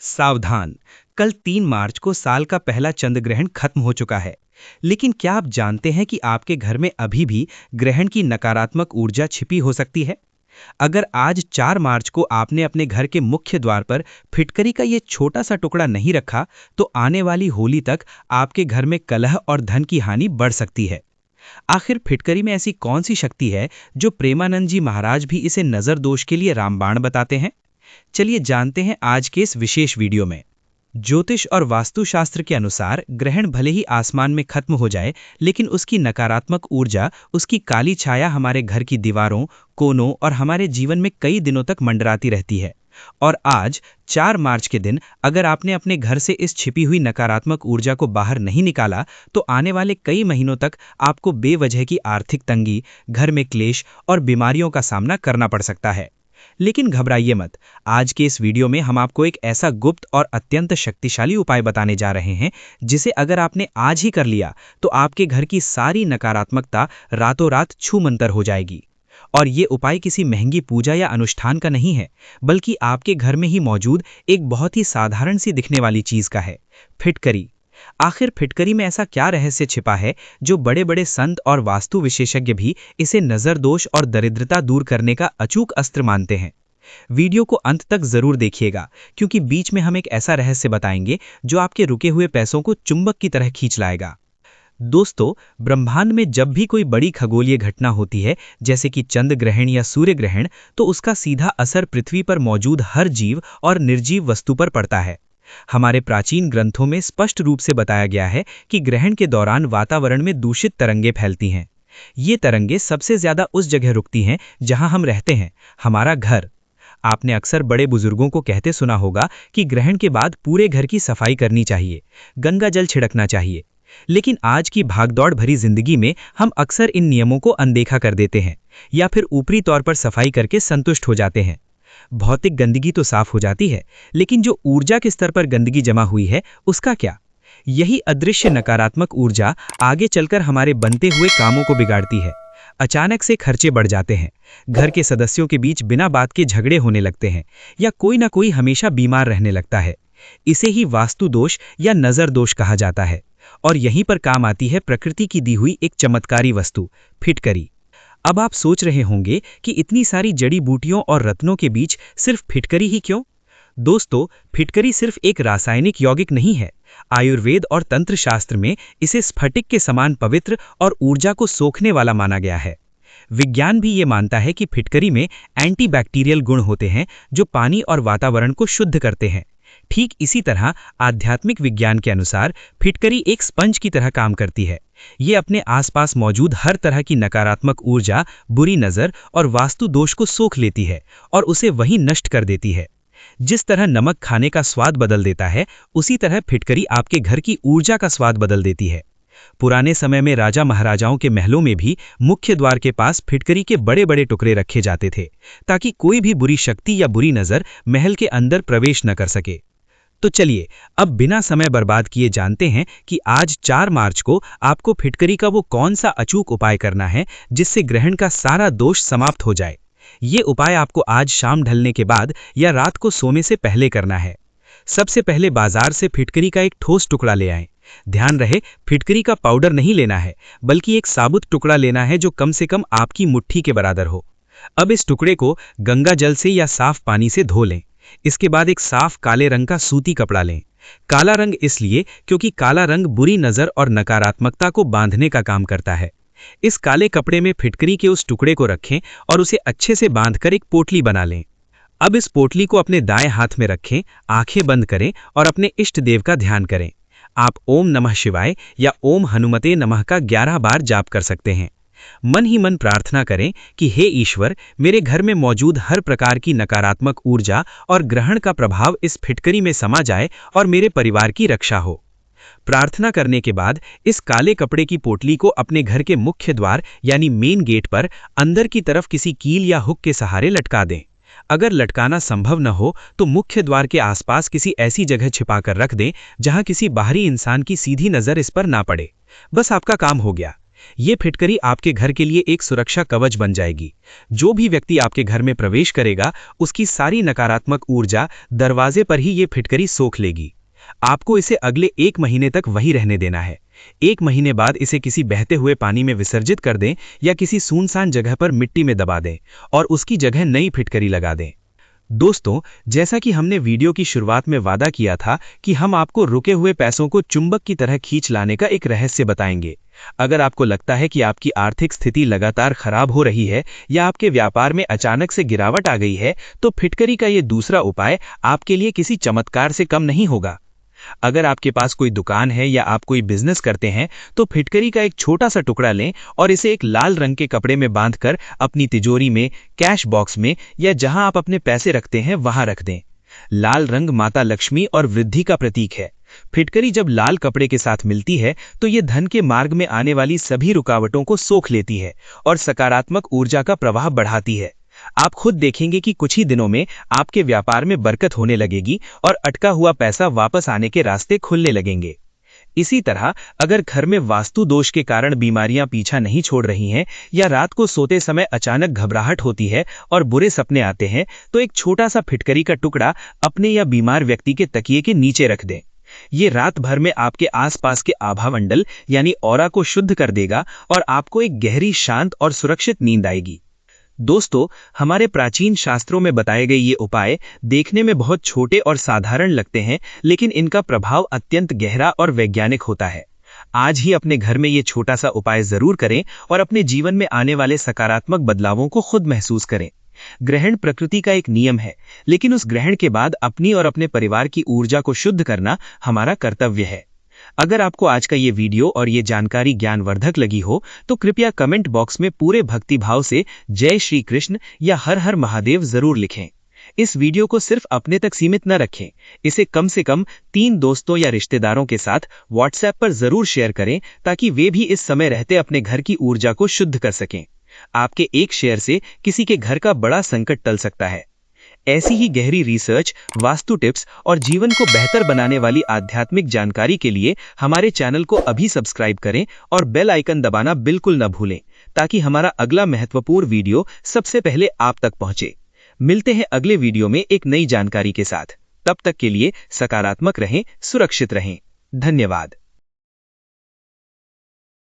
सावधान, कल 3 मार्च को साल का पहला चंद्र ग्रहण खत्म हो चुका है। लेकिन क्या आप जानते हैं कि आपके घर में अभी भी ग्रहण की नकारात्मक ऊर्जा छिपी हो सकती है? अगर आज 4 मार्च को आपने अपने घर के मुख्य द्वार पर फिटकरी का ये छोटा सा टुकड़ा नहीं रखा, तो आने वाली होली तक आपके घर में कलह और धन की हानि बढ़ सकती है। आखिर फिटकरी में ऐसी कौन सी शक्ति है जो प्रेमानंद जी महाराज भी इसे नजर दोष के लिए रामबाण बताते हैं? चलिए जानते हैं आज के इस विशेष वीडियो में। ज्योतिष और वास्तुशास्त्र के अनुसार ग्रहण भले ही आसमान में खत्म हो जाए, लेकिन उसकी नकारात्मक ऊर्जा, उसकी काली छाया हमारे घर की दीवारों, कोनों और हमारे जीवन में कई दिनों तक मंडराती रहती है। और आज 4 मार्च के दिन अगर आपने अपने घर से इस छिपी हुई नकारात्मक ऊर्जा को बाहर नहीं निकाला, तो आने वाले कई महीनों तक आपको बेवजह की आर्थिक तंगी, घर में क्लेश और बीमारियों का सामना करना पड़ सकता है। लेकिन घबराइए मत, आज के इस वीडियो में हम आपको एक ऐसा गुप्त और अत्यंत शक्तिशाली उपाय बताने जा रहे हैं, जिसे अगर आपने आज ही कर लिया तो आपके घर की सारी नकारात्मकता रातों रात छूमंतर हो जाएगी। और ये उपाय किसी महंगी पूजा या अनुष्ठान का नहीं है, बल्कि आपके घर में ही मौजूद एक बहुत ही साधारण सी दिखने वाली चीज का है, फिटकरी। आखिर फिटकरी में ऐसा क्या रहस्य छिपा है जो बड़े बड़े संत और वास्तु विशेषज्ञ भी इसे नजर दोष और दरिद्रता दूर करने का अचूक अस्त्र मानते हैं? वीडियो को अंत तक जरूर देखिएगा, क्योंकि बीच में हम एक ऐसा रहस्य बताएंगे जो आपके रुके हुए पैसों को चुंबक की तरह खींच लाएगा। दोस्तों, ब्रह्मांड में जब भी कोई बड़ी खगोलीय घटना होती है, जैसे कि चंद्र ग्रहण या सूर्य ग्रहण, तो उसका सीधा असर पृथ्वी पर मौजूद हर जीव और निर्जीव वस्तु पर पड़ता है। हमारे प्राचीन ग्रंथों में स्पष्ट रूप से बताया गया है कि ग्रहण के दौरान वातावरण में दूषित तरंगें फैलती हैं। ये तरंगें सबसे ज्यादा उस जगह रुकती हैं जहां हम रहते हैं, हमारा घर। आपने अक्सर बड़े बुजुर्गों को कहते सुना होगा कि ग्रहण के बाद पूरे घर की सफाई करनी चाहिए, गंगा जल छिड़कना चाहिए। लेकिन आज की भागदौड़ भरी जिंदगी में हम अक्सर इन नियमों को अनदेखा कर देते हैं, या फिर ऊपरी तौर पर सफाई करके संतुष्ट हो जाते हैं। भौतिक गंदगी तो साफ हो जाती है, लेकिन जो ऊर्जा के स्तर पर गंदगी जमा हुई है, उसका क्या? यही अदृश्य नकारात्मक ऊर्जा आगे चलकर हमारे बनते हुए कामों को बिगाड़ती है। अचानक से खर्चे बढ़ जाते हैं, घर के सदस्यों के बीच बिना बात के झगड़े होने लगते हैं, या कोई ना कोई हमेशा बीमार रहने लगता है। इसे ही वास्तु दोष या नजर दोष कहा जाता है। और यहीं पर काम आती है प्रकृति की दी हुई एक चमत्कारी वस्तु, फिटकरी। अब आप सोच रहे होंगे कि इतनी सारी जड़ी बूटियों और रत्नों के बीच सिर्फ फिटकरी ही क्यों? दोस्तों, फिटकरी सिर्फ एक रासायनिक यौगिक नहीं है। आयुर्वेद और तंत्र शास्त्र में इसे स्फटिक के समान पवित्र और ऊर्जा को सोखने वाला माना गया है। विज्ञान भी ये मानता है कि फिटकरी में एंटीबैक्टीरियल गुण होते हैं जो पानी और वातावरण को शुद्ध करते हैं। ठीक इसी तरह आध्यात्मिक विज्ञान के अनुसार फिटकरी एक स्पंज की तरह काम करती है। ये अपने आसपास मौजूद हर तरह की नकारात्मक ऊर्जा, बुरी नजर और वास्तु दोष को सोख लेती है और उसे वहीं नष्ट कर देती है। जिस तरह नमक खाने का स्वाद बदल देता है, उसी तरह फिटकरी आपके घर की ऊर्जा का स्वाद बदल देती है। पुराने समय में राजा महाराजाओं के महलों में भी मुख्य द्वार के पास फिटकरी के बड़े बड़े टुकड़े रखे जाते थे, ताकि कोई भी बुरी शक्ति या बुरी नजर महल के अंदर प्रवेश न कर सके। तो चलिए अब बिना समय बर्बाद किए जानते हैं कि आज 4 मार्च को आपको फिटकरी का वो कौन सा अचूक उपाय करना है जिससे ग्रहण का सारा दोष समाप्त हो जाए। ये उपाय आपको आज शाम ढलने के बाद या रात को सोने से पहले करना है। सबसे पहले बाजार से फिटकरी का एक ठोस टुकड़ा ले आएं। ध्यान रहे, फिटकरी का पाउडर नहीं लेना है, बल्कि एक साबुत टुकड़ा लेना है जो कम से कम आपकी मुट्ठी के बराबर हो। अब इस टुकड़े को गंगा जल से या साफ पानी से धो लें। इसके बाद एक साफ काले रंग का सूती कपड़ा लें। काला रंग इसलिए क्योंकि काला रंग बुरी नजर और नकारात्मकता को बांधने का काम करता है। इस काले कपड़े में फिटकरी के उस टुकड़े को रखें और उसे अच्छे से बांधकर एक पोटली बना लें। अब इस पोटली को अपने दाएं हाथ में रखें, आंखें बंद करें और अपने इष्ट देव का ध्यान करें। आप ओम नमः शिवाय या ओम हनुमते नमः का 11 बार जाप कर सकते हैं। मन ही मन प्रार्थना करें कि हे ईश्वर, मेरे घर में मौजूद हर प्रकार की नकारात्मक ऊर्जा और ग्रहण का प्रभाव इस फिटकरी में समा जाए और मेरे परिवार की रक्षा हो। प्रार्थना करने के बाद इस काले कपड़े की पोटली को अपने घर के मुख्य द्वार यानी मेन गेट पर अंदर की तरफ किसी कील या हुक के सहारे लटका दें। अगर लटकाना संभव न हो तो मुख्य द्वार के आसपास किसी ऐसी जगह छिपाकर रख दें जहां किसी बाहरी इंसान की सीधी नजर इस पर ना पड़े। बस आपका काम हो गया। ये फिटकरी आपके घर के लिए एक सुरक्षा कवच बन जाएगी। जो भी व्यक्ति आपके घर में प्रवेश करेगा, उसकी सारी नकारात्मक ऊर्जा दरवाजे पर ही ये फिटकरी सोख लेगी। आपको इसे अगले 1 महीने तक वही रहने देना है। 1 महीने बाद इसे किसी बहते हुए पानी में विसर्जित कर दें या किसी सुनसान जगह पर मिट्टी में दबा दें और उसकी जगह नई फिटकरी लगा दें। दोस्तों, जैसा कि हमने वीडियो की शुरुआत में वादा किया था कि हम आपको रुके हुए पैसों को चुंबक की तरह खींच लाने का एक रहस्य बताएंगे। अगर आपको लगता है कि आपकी आर्थिक स्थिति लगातार खराब हो रही है या आपके व्यापार में अचानक से गिरावट आ गई है, तो फिटकरी का ये दूसरा उपाय आपके लिए किसी चमत्कार से कम नहीं होगा। अगर आपके पास कोई दुकान है या आप कोई बिजनेस करते हैं, तो फिटकरी का एक छोटा सा टुकड़ा लें और इसे एक लाल रंग के कपड़े में बांधकर अपनी तिजोरी में, कैश बॉक्स में या जहां आप अपने पैसे रखते हैं वहां रख दें। लाल रंग माता लक्ष्मी और वृद्धि का प्रतीक है। फिटकरी जब लाल कपड़े के साथ मिलती है तो ये धन के मार्ग में आने वाली सभी रुकावटों को सोख लेती है और सकारात्मक ऊर्जा का प्रवाह बढ़ाती है। आप खुद देखेंगे कि कुछ ही दिनों में आपके व्यापार में बरकत होने लगेगी और अटका हुआ पैसा वापस आने के रास्ते खुलने लगेंगे। इसी तरह अगर घर में वास्तु दोष के कारण बीमारियां पीछा नहीं छोड़ रही हैं या रात को सोते समय अचानक घबराहट होती है और बुरे सपने आते हैं, तो एक छोटा सा फिटकरी का टुकड़ा अपने या बीमार व्यक्ति के तकिए के नीचे रख दें। ये रात भर में आपके आसपास के आभामंडल यानी ऑरा को शुद्ध कर देगा और आपको एक गहरी, शांत और सुरक्षित नींद आएगी। दोस्तों, हमारे प्राचीन शास्त्रों में बताए गए ये उपाय देखने में बहुत छोटे और साधारण लगते हैं, लेकिन इनका प्रभाव अत्यंत गहरा और वैज्ञानिक होता है। आज ही अपने घर में ये छोटा सा उपाय जरूर करें और अपने जीवन में आने वाले सकारात्मक बदलावों को खुद महसूस करें। ग्रहण प्रकृति का एक नियम है, लेकिन उस ग्रहण के बाद अपनी और अपने परिवार की ऊर्जा को शुद्ध करना हमारा कर्तव्य है। अगर आपको आज का ये वीडियो और ये जानकारी ज्ञानवर्धक लगी हो, तो कृपया कमेंट बॉक्स में पूरे भक्तिभाव से जय श्री कृष्ण या हर हर महादेव जरूर लिखें। इस वीडियो को सिर्फ अपने तक सीमित न रखें, इसे कम से कम 3 दोस्तों या रिश्तेदारों के साथ व्हाट्सएप पर जरूर शेयर करें ताकि वे भी इस समय रहते अपने घर की ऊर्जा को शुद्ध कर सकें। आपके एक शेयर से किसी के घर का बड़ा संकट टल सकता है। ऐसी ही गहरी रिसर्च, वास्तु टिप्स और जीवन को बेहतर बनाने वाली आध्यात्मिक जानकारी के लिए हमारे चैनल को अभी सब्सक्राइब करें और बेल आइकन दबाना बिल्कुल न भूलें ताकि हमारा अगला महत्वपूर्ण वीडियो सबसे पहले आप तक पहुंचे। मिलते हैं अगले वीडियो में एक नई जानकारी के साथ। तब तक के लिए सकारात्मक रहें, सुरक्षित रहें। धन्यवाद।